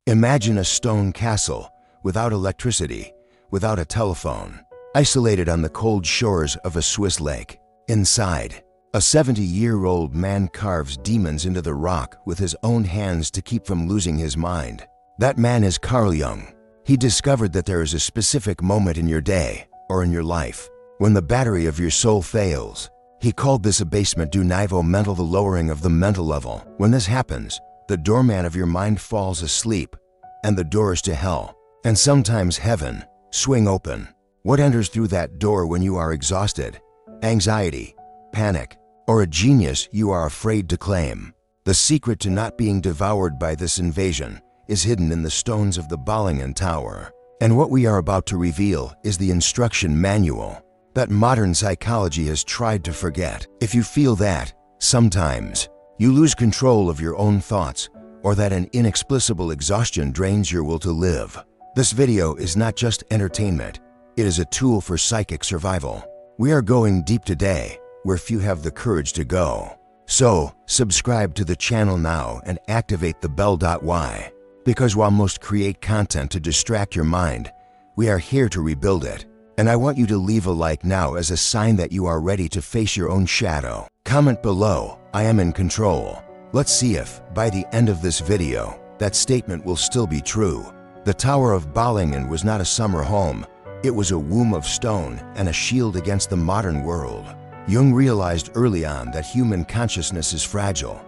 Imagine a stone castle, without electricity, without a telephone, isolated on the cold shores of a Swiss lake. Inside, a 70-year-old man carves demons into the rock with his own hands to keep from losing his mind. That man is Carl Jung. He discovered that there is a specific moment in your day, or in your life, when the battery of your soul fails. He called this abasement du niveau mental, the lowering of the mental level. When this happens, the doorman of your mind falls asleep, and the doors to hell, and sometimes heaven, swing open. What enters through that door when you are exhausted? Anxiety, panic, or a genius you are afraid to claim? The secret to not being devoured by this invasion is hidden in the stones of the Ballingen Tower. And what we are about to reveal is the instruction manual that modern psychology has tried to forget. If you feel that, sometimes, you lose control of your own thoughts, or that an inexplicable exhaustion drains your will to live, this video is not just entertainment, it is a tool for psychic survival. We are going deep today, where few have the courage to go. So, subscribe to the channel now and activate the bell. Why? Because while most create content to distract your mind, we are here to rebuild it. And I want you to leave a like now as a sign that you are ready to face your own shadow. Comment below, I am in control. Let's see if, by the end of this video, that statement will still be true. The Tower of Ballingen was not a summer home. It was a womb of stone and a shield against the modern world. Jung realized early on that human consciousness is fragile,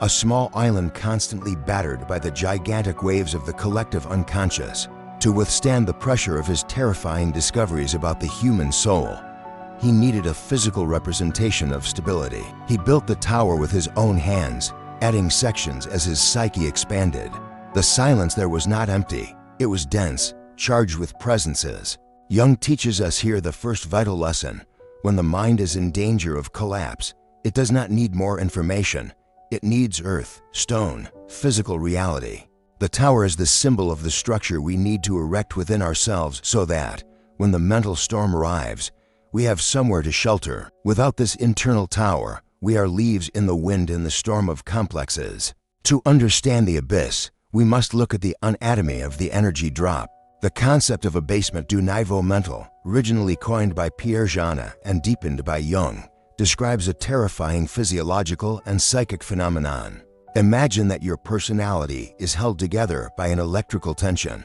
a small island constantly battered by the gigantic waves of the collective unconscious. To withstand the pressure of his terrifying discoveries about the human soul, he needed a physical representation of stability. He built the tower with his own hands, adding sections as his psyche expanded. The silence there was not empty, it was dense, charged with presences. Jung teaches us here the first vital lesson. When the mind is in danger of collapse, it does not need more information. It needs earth, stone, physical reality. The tower is the symbol of the structure we need to erect within ourselves so that, when the mental storm arrives, we have somewhere to shelter. Without this internal tower, we are leaves in the wind in the storm of complexes. To understand the abyss, we must look at the anatomy of the energy drop. The concept of abasement du niveau mental, originally coined by Pierre Janet and deepened by Jung, describes a terrifying physiological and psychic phenomenon. Imagine that your personality is held together by an electrical tension,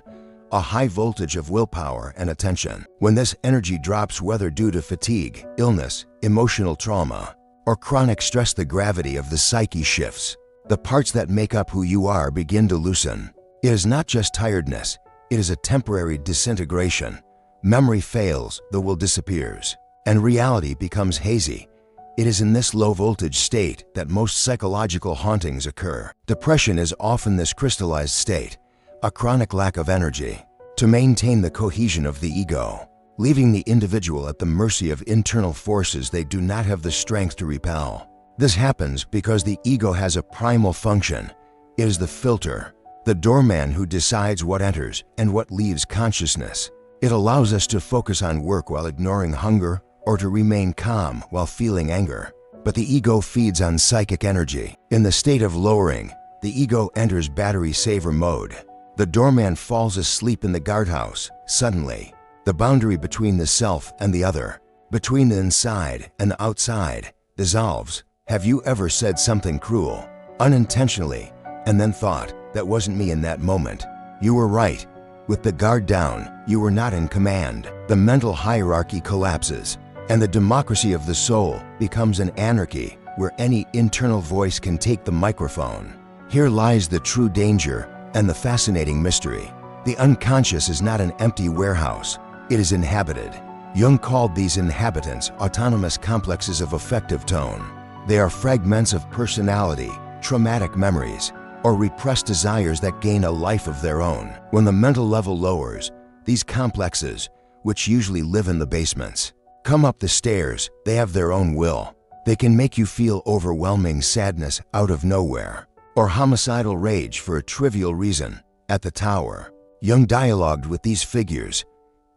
a high voltage of willpower and attention. When this energy drops, whether due to fatigue, illness, emotional trauma, or chronic stress, the gravity of the psyche shifts. The parts that make up who you are begin to loosen. It is not just tiredness, it is a temporary disintegration. Memory fails, the will disappears, and reality becomes hazy. It is in this low-voltage state that most psychological hauntings occur. Depression is often this crystallized state, a chronic lack of energy to maintain the cohesion of the ego, leaving the individual at the mercy of internal forces they do not have the strength to repel. This happens because the ego has a primal function. It is the filter, the doorman who decides what enters and what leaves consciousness. It allows us to focus on work while ignoring hunger, or to remain calm while feeling anger. But the ego feeds on psychic energy. In the state of lowering, the ego enters battery saver mode. The doorman falls asleep in the guardhouse. Suddenly, the boundary between the self and the other, between the inside and the outside, dissolves. Have you ever said something cruel, unintentionally, and then thought, that wasn't me in that moment? You were right. With the guard down, you were not in command. The mental hierarchy collapses, and the democracy of the soul becomes an anarchy where any internal voice can take the microphone. Here lies the true danger and the fascinating mystery. The unconscious is not an empty warehouse, it is inhabited. Jung called these inhabitants autonomous complexes of affective tone. They are fragments of personality, traumatic memories, or repressed desires that gain a life of their own. When the mental level lowers, these complexes, which usually live in the basements, come up the stairs. They have their own will. They can make you feel overwhelming sadness out of nowhere, or homicidal rage for a trivial reason. At the tower, Jung dialogued with these figures.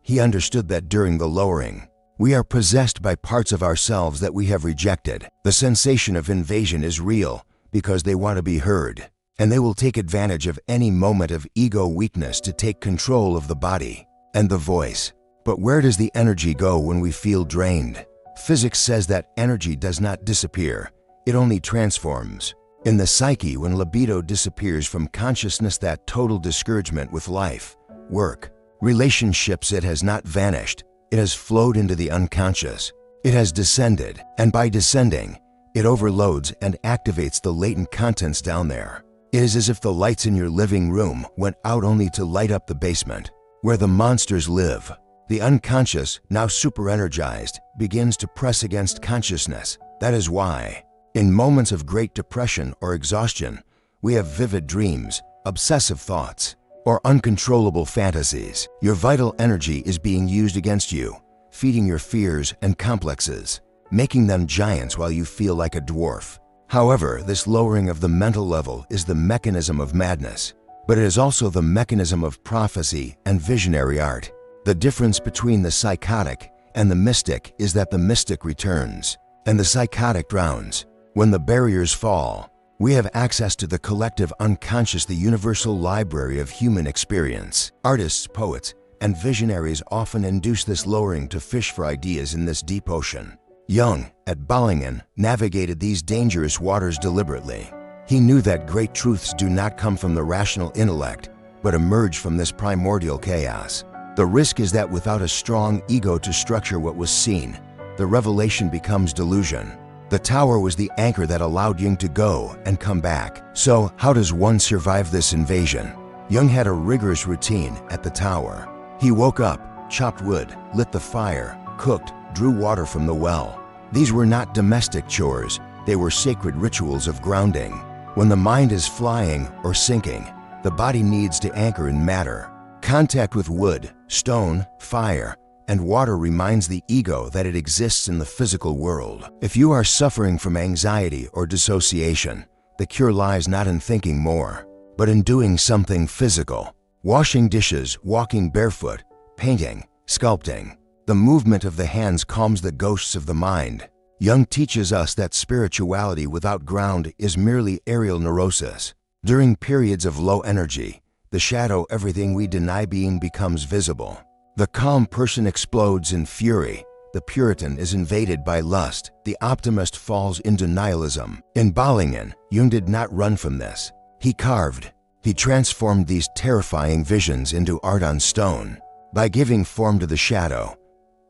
He understood that during the lowering, we are possessed by parts of ourselves that we have rejected. The sensation of invasion is real because they want to be heard. and they will take advantage of any moment of ego weakness to take control of the body and the voice. But where does the energy go when we feel drained? Physics says that energy does not disappear, it only transforms. In the psyche, when libido disappears from consciousness, that total discouragement with life, work, relationships, it has not vanished, it has flowed into the unconscious. It has descended, and by descending, it overloads and activates the latent contents down there. It is as if the lights in your living room went out only to light up the basement, where the monsters live. The unconscious, now super-energized, begins to press against consciousness. That is why, in moments of great depression or exhaustion, we have vivid dreams, obsessive thoughts, or uncontrollable fantasies. Your vital energy is being used against you, feeding your fears and complexes, making them giants while you feel like a dwarf. However, this lowering of the mental level is the mechanism of madness, but it is also the mechanism of prophecy and visionary art. The difference between the psychotic and the mystic is that the mystic returns, and the psychotic drowns. When the barriers fall, we have access to the collective unconscious, the universal library of human experience. Artists, poets, and visionaries often induce this lowering to fish for ideas in this deep ocean. Jung, at Balingen, navigated these dangerous waters deliberately. He knew that great truths do not come from the rational intellect, but emerge from this primordial chaos. The risk is that without a strong ego to structure what was seen, the revelation becomes delusion. The tower was the anchor that allowed Jung to go and come back. So, how does one survive this invasion? Jung had a rigorous routine at the tower. He woke up, chopped wood, lit the fire, cooked, drew water from the well. These were not domestic chores, they were sacred rituals of grounding. When the mind is flying or sinking, the body needs to anchor in matter. Contact with wood, stone, fire, and water reminds the ego that it exists in the physical world. If you are suffering from anxiety or dissociation, the cure lies not in thinking more, but in doing something physical. Washing dishes, walking barefoot, painting, sculpting. The movement of the hands calms the ghosts of the mind. Jung teaches us that spirituality without ground is merely aerial neurosis. During periods of low energy, the shadow, everything we deny being, becomes visible. The calm person explodes in fury. The Puritan is invaded by lust. The optimist falls into nihilism. In Balingen, Jung did not run from this. He carved. He transformed these terrifying visions into art on stone. By giving form to the shadow,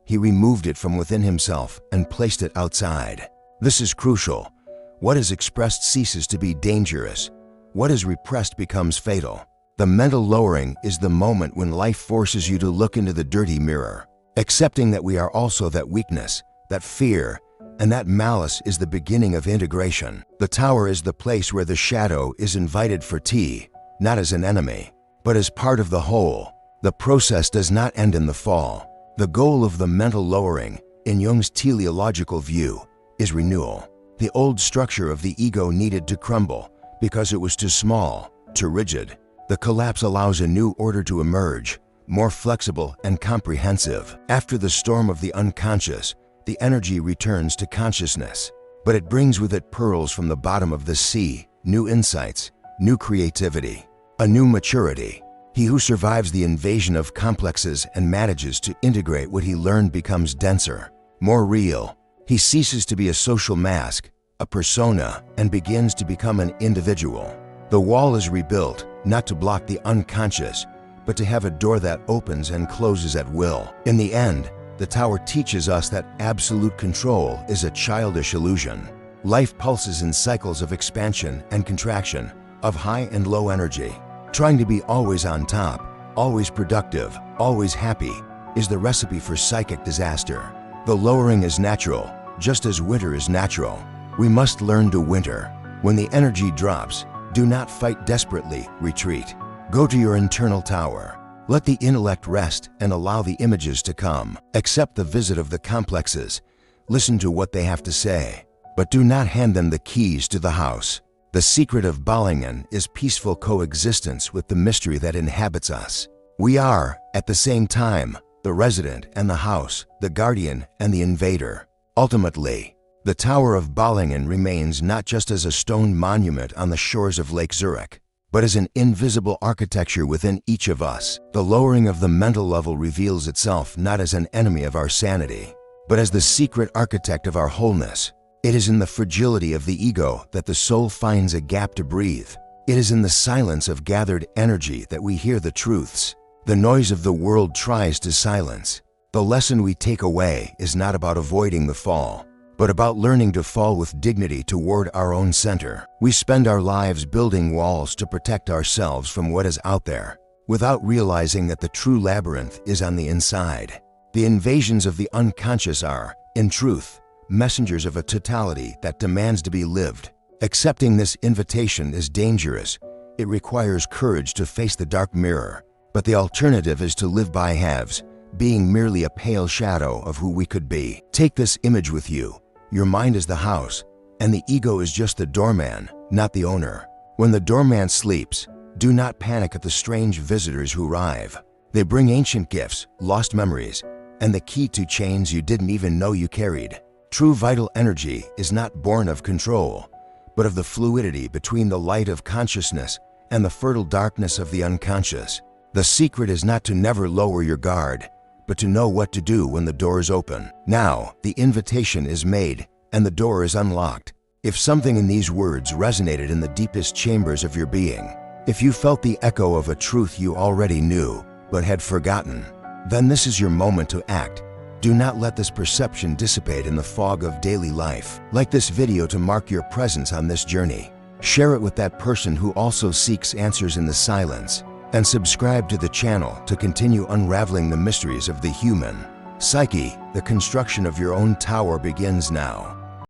he removed it from within himself and placed it outside. This is crucial. What is expressed ceases to be dangerous. What is repressed becomes fatal. The mental lowering is the moment when life forces you to look into the dirty mirror. Accepting that we are also that weakness, that fear, and that malice is the beginning of integration. The tower is the place where the shadow is invited for tea, not as an enemy, but as part of the whole. The process does not end in the fall. The goal of the mental lowering, in Jung's teleological view, is renewal. The old structure of the ego needed to crumble because it was too small, too rigid. The collapse allows a new order to emerge, more flexible and comprehensive. After the storm of the unconscious, the energy returns to consciousness, but it brings with it pearls from the bottom of the sea, new insights, new creativity, a new maturity. He who survives the invasion of complexes and manages to integrate what he learned becomes denser, more real. He ceases to be a social mask, a persona, and begins to become an individual. The wall is rebuilt, not to block the unconscious, but to have a door that opens and closes at will. In the end, the tower teaches us that absolute control is a childish illusion. Life pulses in cycles of expansion and contraction, of high and low energy. Trying to be always on top, always productive, always happy, is the recipe for psychic disaster. The lowering is natural, just as winter is natural. We must learn to winter. When the energy drops, do not fight desperately, retreat. Go to your internal tower. Let the intellect rest and allow the images to come. Accept the visit of the complexes. Listen to what they have to say, but do not hand them the keys to the house. The secret of Balingen is peaceful coexistence with the mystery that inhabits us. We are, at the same time, the resident and the house, the guardian and the invader. Ultimately, The Tower of Balingen remains not just as a stone monument on the shores of Lake Zurich, but as an invisible architecture within each of us. The lowering of the mental level reveals itself not as an enemy of our sanity, but as the secret architect of our wholeness. It is in the fragility of the ego that the soul finds a gap to breathe. It is in the silence of gathered energy that we hear the truths the noise of the world tries to silence. The lesson we take away is not about avoiding the fall, but about learning to fall with dignity toward our own center. We spend our lives building walls to protect ourselves from what is out there, without realizing that the true labyrinth is on the inside. The invasions of the unconscious are, in truth, messengers of a totality that demands to be lived. Accepting this invitation is dangerous. It requires courage to face the dark mirror, but the alternative is to live by halves, being merely a pale shadow of who we could be. Take this image with you. Your mind is the house, and the ego is just the doorman, not the owner. When the doorman sleeps, do not panic at the strange visitors who arrive. They bring ancient gifts, lost memories, and the key to chains you didn't even know you carried. True vital energy is not born of control, but of the fluidity between the light of consciousness and the fertile darkness of the unconscious. The secret is not to never lower your guard, but to know what to do when the door is open. Now, the invitation is made and the door is unlocked. If something in these words resonated in the deepest chambers of your being, if you felt the echo of a truth you already knew but had forgotten, then this is your moment to act. Do not let this perception dissipate in the fog of daily life. Like this video to mark your presence on this journey. Share it with that person who also seeks answers in the silence. And subscribe to the channel to continue unraveling the mysteries of the human psyche. The construction of your own tower begins now.